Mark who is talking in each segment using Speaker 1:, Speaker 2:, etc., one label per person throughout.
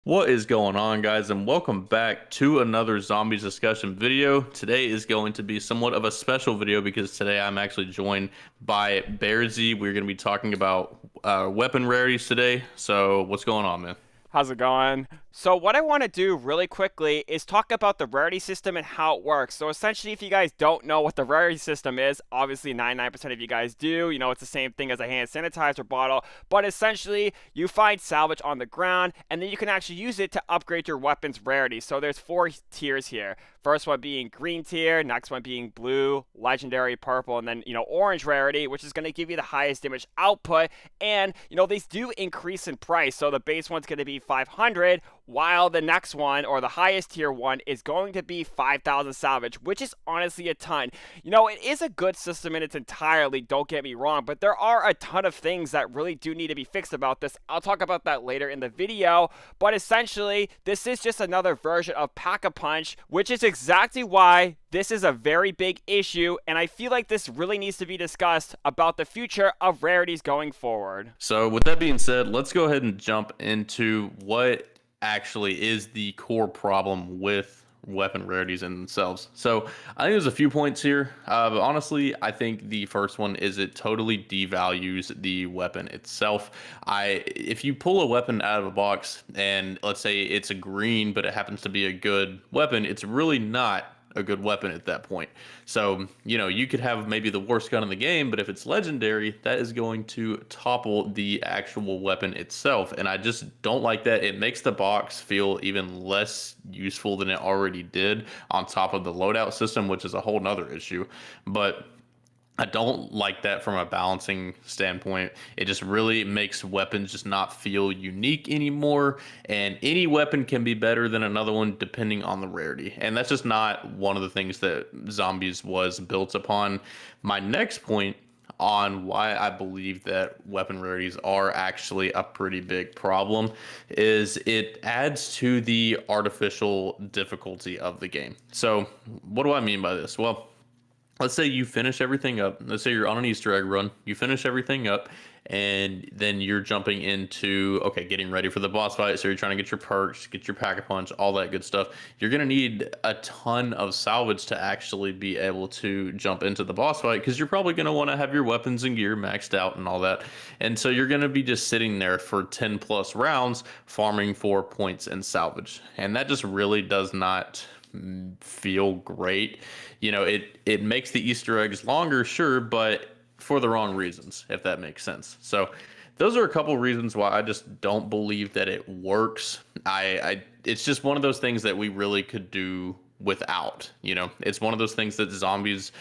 Speaker 1: What is going on, guys, and welcome back to another zombies discussion video. Today is going to be somewhat of a special video because today I'm actually joined by Bearz. We're going to be talking about weapon rarities today. So what's going on, man?
Speaker 2: How's it going? So what I want to do really quickly is talk about the rarity system and how it works. So essentially, if you guys don't know what the rarity system is, obviously 99% of you guys do. You know, it's the same thing as a hand sanitizer bottle. But essentially, you find salvage on the ground, and then you can actually use it to upgrade your weapon's rarity. So there's four tiers here. First one being green tier, next one being blue, legendary, purple, and then, orange rarity, which is going to give you the highest damage output. And, these do increase in price. So the base one's going to be 500, while the next one, or the highest tier one, is going to be 5,000 salvage, which is honestly a ton. It is a good system in its entirety, don't get me wrong, but there are a ton of things that really do need to be fixed about this. I'll talk about that later in the video, but essentially, this is just another version of Pack-a-Punch, which is exactly why this is a very big issue, and I feel like this really needs to be discussed about the future of rarities going forward.
Speaker 1: So with that being said, let's go ahead and jump into what actually is the core problem with weapon rarities in themselves. So I think there's a few points here. But honestly, I think the first one is it totally devalues the weapon itself. If you pull a weapon out of a box and let's say it's a green, but it happens to be a good weapon, it's really not a good weapon at that point. So, you could have maybe the worst gun in the game, but if it's legendary, that is going to topple the actual weapon itself. And I just don't like that. It makes the box feel even less useful than it already did on top of the loadout system, which is a whole nother issue. But I don't like that from a balancing standpoint. It just really makes weapons just not feel unique anymore. And any weapon can be better than another one depending on the rarity. And that's just not one of the things that Zombies was built upon. My next point on why I believe that weapon rarities are actually a pretty big problem is it adds to the artificial difficulty of the game. So what do I mean by this? Well, let's say you finish everything up. Let's say you're on an Easter egg run. You finish everything up, and then you're jumping into, okay, getting ready for the boss fight. So you're trying to get your perks, get your pack-a-punch, all that good stuff. You're going to need a ton of salvage to actually be able to jump into the boss fight because you're probably going to want to have your weapons and gear maxed out and all that. And so you're going to be just sitting there for 10 plus rounds farming for points and salvage. And that just really does not feel great. It makes the Easter eggs longer, sure, but for the wrong reasons, if that makes sense. So those are a couple reasons why I just don't believe that it works. It's just one of those things that we really could do without. It's one of those things that Zombies,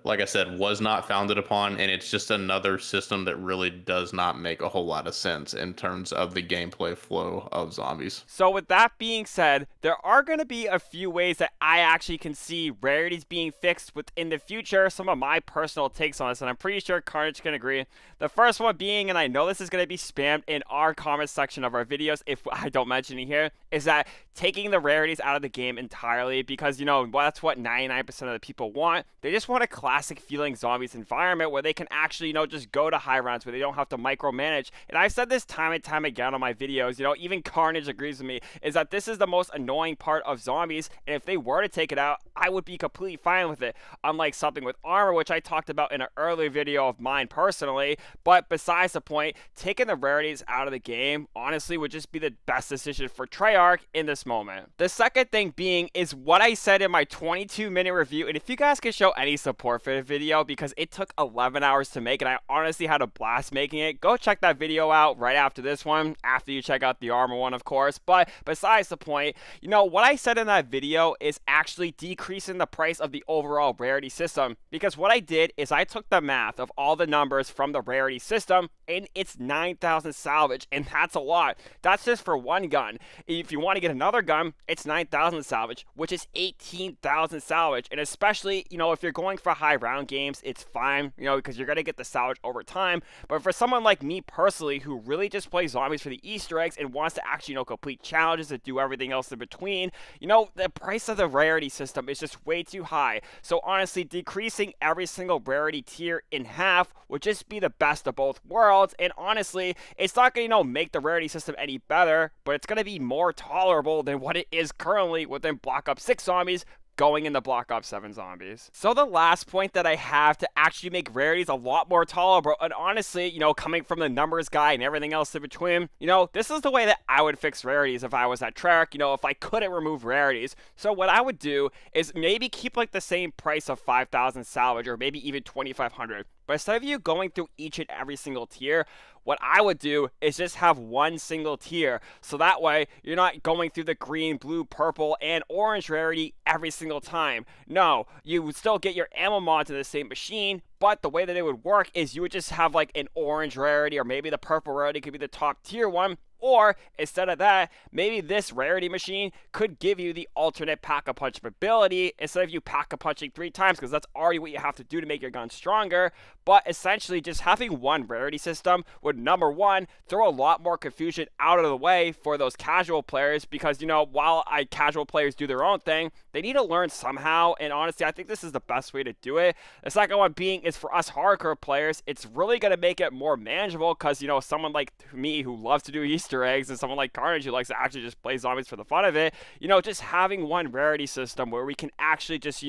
Speaker 1: like I said, was not founded upon, and it's just another system that really does not make a whole lot of sense in terms of the gameplay flow of Zombies.
Speaker 2: So with that being said, there are going to be a few ways that I actually can see rarities being fixed within the future. Some of my personal takes on this, and I'm pretty sure Carnage can agree. The first one being, and I know this is going to be spammed in our comment section of our videos if I don't mention it here, is that taking the rarities out of the game entirely, because, that's what 99% of the people want. They just want a classic feeling Zombies environment where they can actually, just go to high rounds, where they don't have to micromanage. And I've said this time and time again on my videos, even Carnage agrees with me, is that this is the most annoying part of Zombies, and if they were to take it out, I would be completely fine with it, unlike something with armor, which I talked about in an earlier video of mine personally. But besides the point, taking the rarities out of the game, honestly, would just be the best decision for Treyarch in this moment. The second thing being is what I said in my 22-minute review, and if you guys can show any support for the video, because it took 11 hours to make, and I honestly had a blast making it, go check that video out right after this one, after you check out the armor one, of course. But besides the point, what I said in that video is actually decreasing the price of the overall rarity system, because what I did is I took the math of all the numbers from the rarity system, and it's 9,000 salvage, and that's a lot. That's just for one gun. If you want to get another gun, it's 9,000 salvage, which is 18,000 salvage, and especially, if you're going for high round games, it's fine, because you're going to get the salvage over time. But for someone like me personally, who really just plays zombies for the Easter eggs and wants to actually, complete challenges and do everything else in between, the price of the rarity system is just way too high. So honestly, decreasing every single rarity tier in half would just be the best of both worlds. And honestly, it's not going to, make the rarity system any better, but it's going to be more tolerable than what it is currently within Black Ops 6 zombies going into Black Ops 7 zombies. So the last point that I have to actually make rarities a lot more tolerable, and honestly, coming from the numbers guy and everything else in between, this is the way that I would fix rarities if I was at Treyarch, if I couldn't remove rarities. So what I would do is maybe keep like the same price of 5,000 salvage, or maybe even 2,500. But instead of you going through each and every single tier, what I would do is just have one single tier. So that way, you're not going through the green, blue, purple, and orange rarity every single time. No, you would still get your ammo mods in the same machine, but the way that it would work is you would just have like an orange rarity, or maybe the purple rarity could be the top tier one. Or instead of that, maybe this rarity machine could give you the alternate pack-a-punch ability instead of you pack-a-punching 3 times, because that's already what you have to do to make your gun stronger. But essentially, just having one rarity system would, number one, throw a lot more confusion out of the way for those casual players, because, while casual players do their own thing, they need to learn somehow. And honestly, I think this is the best way to do it. The second one being is for us hardcore players, it's really going to make it more manageable, because, someone like me who loves to do Easter eggs, and someone like Carnage who likes to actually just play zombies for the fun of it, just having one rarity system where we can actually just,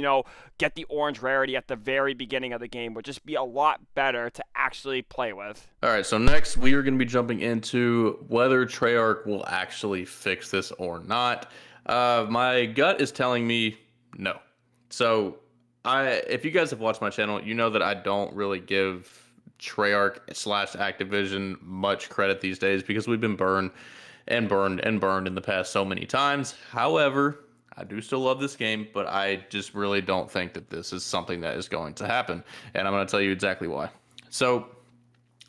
Speaker 2: get the orange rarity at the very beginning of the game would just be a lot better to actually play with.
Speaker 1: All right, so next we are going to be jumping into whether Treyarch will actually fix this or not. My gut is telling me no. So if you guys have watched my channel, you know that I don't really give Treyarch / Activision much credit these days, because we've been burned and burned and burned in the past so many times. However, I do still love this game, but I just really don't think that this is something that is going to happen. And I'm going to tell you exactly why. So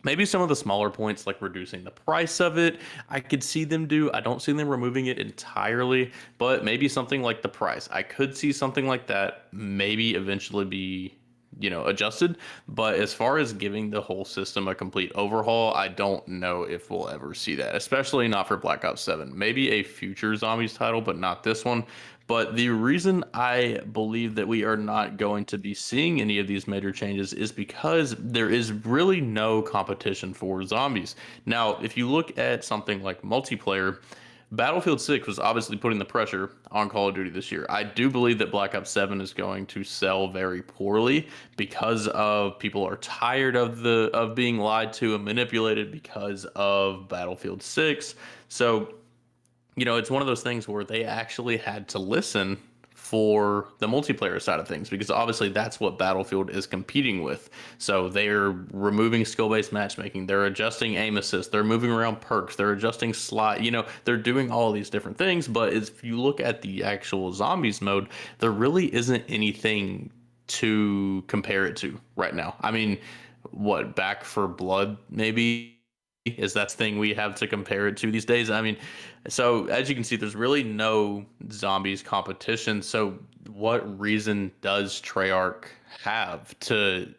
Speaker 1: maybe some of the smaller points, like reducing the price of it, I could see them do. I don't see them removing it entirely, but maybe something like the price. I could see something like that maybe eventually be adjusted. But as far as giving the whole system a complete overhaul, I don't know if we'll ever see that, especially not for Black Ops 7. Maybe a future Zombies title, but not this one. But the reason I believe that we are not going to be seeing any of these major changes is because there is really no competition for zombies. Now, if you look at something like multiplayer, Battlefield 6 was obviously putting the pressure on Call of Duty this year. I do believe that Black Ops 7 is going to sell very poorly because of people are tired of being lied to and manipulated because of Battlefield 6. So, it's one of those things where they actually had to listen for the multiplayer side of things, because obviously that's what Battlefield is competing with. So they're removing skill-based matchmaking, they're adjusting aim assist, they're moving around perks, they're adjusting slot, they're doing all these different things. But if you look at the actual zombies mode, there really isn't anything to compare it to right now. I mean, what, Back for Blood maybe is that thing we have to compare it to these days. I mean, so as you can see, there's really no zombies competition. So what reason does Treyarch have to,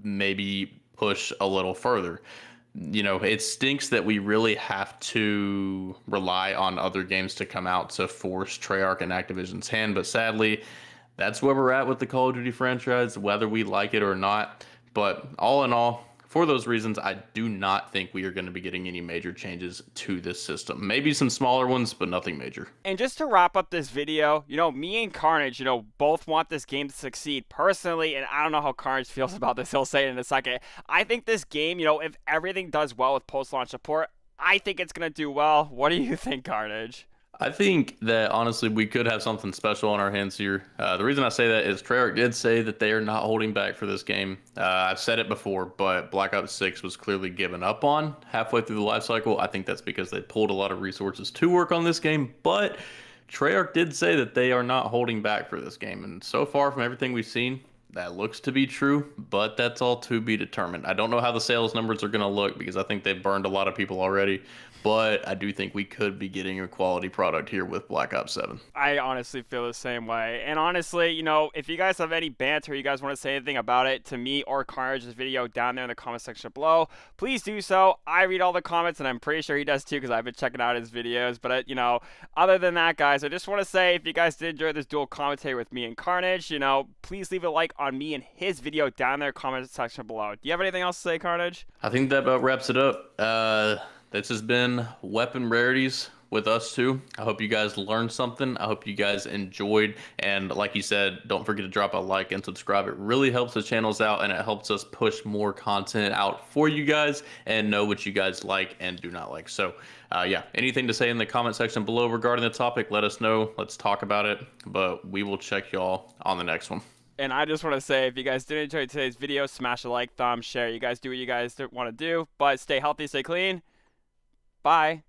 Speaker 1: maybe push a little further? It stinks that we really have to rely on other games to come out to force Treyarch and Activision's hand. But sadly, that's where we're at with the Call of Duty franchise, whether we like it or not. But all in all, for those reasons, I do not think we are going to be getting any major changes to this system. Maybe some smaller ones, but nothing major.
Speaker 2: And just to wrap up this video, me and Carnage, both want this game to succeed personally, and I don't know how Carnage feels about this. He'll say it in a second. I think this game, if everything does well with post-launch support, I think it's going to do well. What do you think, Carnage?
Speaker 1: I think that, honestly, we could have something special on our hands here. The reason I say that is Treyarch did say that they are not holding back for this game. I've said it before, but Black Ops 6 was clearly given up on halfway through the life cycle. I think that's because they pulled a lot of resources to work on this game, but Treyarch did say that they are not holding back for this game. And so far, from everything we've seen, that looks to be true, but that's all to be determined. I don't know how the sales numbers are going to look, because I think they've burned a lot of people already. but I do think we could be getting a quality product here with Black Ops 7.
Speaker 2: I honestly feel the same way. And honestly, if you guys have any banter, you guys want to say anything about it to me or Carnage's video down there in the comment section below, please do so. I read all the comments, and I'm pretty sure he does too because I've been checking out his videos. But, other than that, guys, I just want to say if you guys did enjoy this dual commentary with me and Carnage, please leave a like on me and his video down there in the comment section below. Do you have anything else to say, Carnage?
Speaker 1: I think that about wraps it up. This has been Weapon Rarities with us too. I hope you guys learned something. I hope you guys enjoyed. And like you said, don't forget to drop a like and subscribe. It really helps the channels out, and it helps us push more content out for you guys and know what you guys like and do not like. So yeah, anything to say in the comment section below regarding the topic, let us know. Let's talk about it. But we will check y'all on the next one.
Speaker 2: And I just want to say, if you guys did enjoy today's video, smash a like, thumb, share. You guys do what you guys want to do, but stay healthy, stay clean. Bye.